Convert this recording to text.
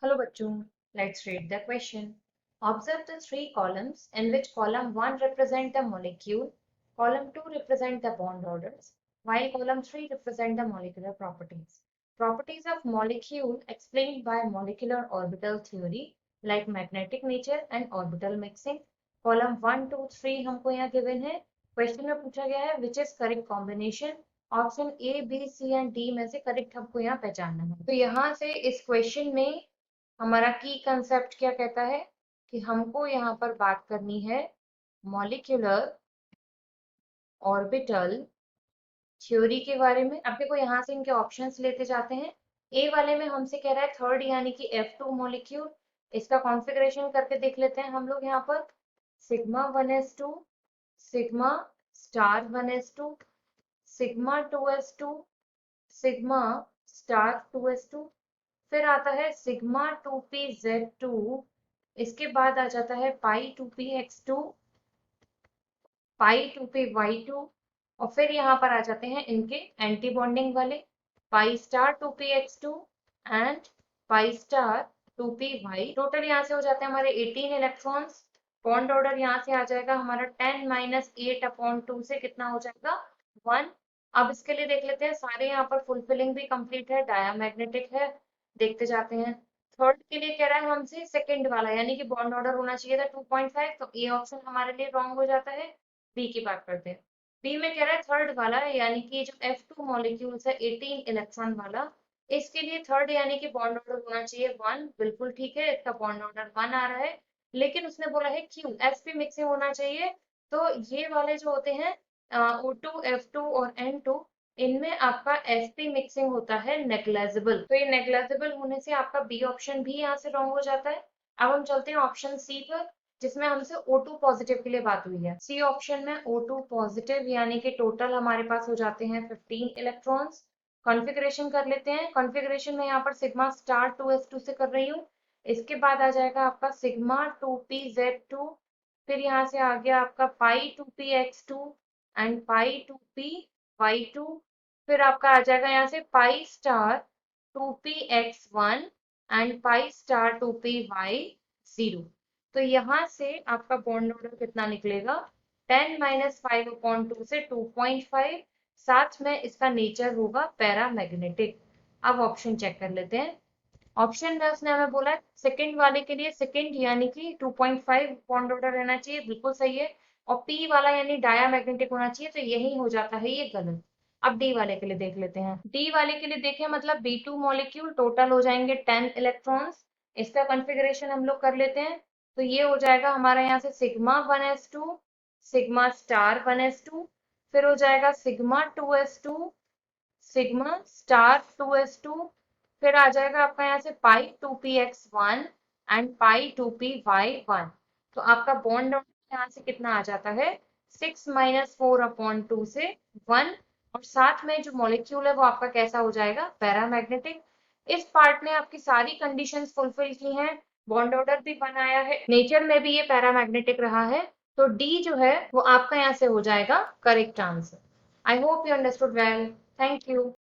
Hello bachchon, let's read the question. Observe the three columns in which column 1 represent the molecule, column 2 represent the bond orders, while column 3 represent the molecular properties. Properties of molecule explained by molecular orbital theory like magnetic nature and orbital mixing. Column 1, 2, 3 हमको यहाँ given है. Question में पूछा गया है which is correct combination. Option A B C and D में से correct हमको यहाँ पहचानना है. तो यहाँ से इस क्वेश्चन में हमारा की कंसेप्ट क्या कहता है कि हमको यहाँ पर बात करनी है मॉलिक्यूलर ऑर्बिटल थ्योरी के बारे में. अब देखो यहाँ से इनके ऑप्शंस लेते जाते हैं. ए वाले में हमसे कह रहा है थर्ड यानी कि F2 मॉलिक्यूल. इसका कॉन्फ़िगरेशन करके देख लेते हैं हम लोग यहाँ पर. Sigma 1s2, sigma star 1s2, sigma 2s2, sigma star 2s2. फिर आता है सिग्मा 2pz2. इसके बाद आ जाता है पाई 2px2, पाई 2py2. और फिर यहाँ पर आ जाते हैं इनके एंटी बॉन्डिंग वाले pi star 2px2 and pi star 2py. Total यहाँ से हो जाते हैं हमारे 18 इलेक्ट्रॉन्स. बॉन्ड ऑर्डर यहाँ से आ जाएगा हमारा 10-8/2 से कितना हो जाएगा 1. अब इसके लिए देख लेते हैं सारे यहाँ पर फुलफिलिंग भी कंप्लीट है, डायामैग्नेटिक है. देखते जाते हैं. थर्ड के लिए कह रहा है हमसे सेकंड वाला यानी कि बॉन्ड ऑर्डर होना चाहिए था 2.5, तो ए ऑप्शन हमारे लिए रॉन्ग हो जाता है. बी की बात करते हैं. बी में कह रहा है थर्ड वाला यानी कि जो F2 मॉलिक्यूल्स है 18 इलेक्ट्रॉन वाला, इसके लिए थर्ड यानी कि बॉन्ड ऑर्डर होना चाहिए 1. बिल्कुल ठीक है, इसका बॉन्ड ऑर्डर 1 आ रहा है. लेकिन उसने बोला है क्यू sp मिक्सिंग होना चाहिए. तो ये वाले जो होते हैं O2, F2 और N2, इनमें आपका sp मिक्सिंग होता है नेग्लेजिबल. तो ये नेग्लेजिबल होने से आपका बी ऑप्शन भी यहाँ से रॉन्ग हो जाता है. अब हम चलते हैं ऑप्शन सी पर, जिसमें हमसे O2 पॉजिटिव के लिए बात हुई है. सी ऑप्शन में O2 पॉजिटिव यानी कि टोटल हमारे पास हो जाते हैं 15 इलेक्ट्रॉन्स. कॉन्फ़िगरेशन कर लेते हैं. कॉन्फ़िगरेशन में यहाँ पर सिग्मा स्टार 2s2 से कर रही हूँ. इसके बाद आ जाएगा आपका सिग्मा 2pz2. फिर यहाँ से आ गया आपका पाई 2px2 एंड पाई 2py2. फिर आपका आ जाएगा यहाँ से pi star 2px1 and pi star 2py0. तो यहाँ से आपका बॉन्ड ऑर्डर कितना निकलेगा 10-5/2 से 2.5. साथ में इसका नेचर होगा पैरामैग्नेटिक. अब ऑप्शन चेक कर लेते हैं. ऑप्शन में उसने हमें बोला है सेकंड वाले के लिए सेकंड यानी कि 2.5 बॉन्ड ऑर्डर रहना चाहिए, बिल्कुल सही है. और पी वाला यानी डायामैग्नेटिक होना चाहिए, तो यही हो जाता है ये गलत. अब डी वाले के लिए देख लेते हैं. डी वाले के लिए देखें मतलब B2 मॉलिक्यूल टोटल हो जाएंगे 10 इलेक्ट्रॉन्स. इसका कॉन्फ़िगरेशन हम लोग कर लेते हैं. तो ये हो जाएगा हमारा यहाँ से sigma 1s2, sigma star 1s2. फिर हो जाएगा sigma 2s2, sigma star 2s2. फिर आ जाएगा आपका यहाँ से पाई 2px1 एंड पाई 2py1. तो आपका बॉन्ड यहाँ से कितना आ जाता है 6-4/2 से 1. और साथ में जो मॉलिक्यूल है वो आपका कैसा हो जाएगा पैरामैग्नेटिक. इस पार्ट ने आपकी सारी कंडीशंस फुलफिल की हैं. बॉन्ड ऑर्डर भी बनाया है, नेचर में भी ये पैरामैग्नेटिक रहा है. तो डी जो है वो आपका यहाँ से हो जाएगा correct answer. I hope you understood well. Thank you.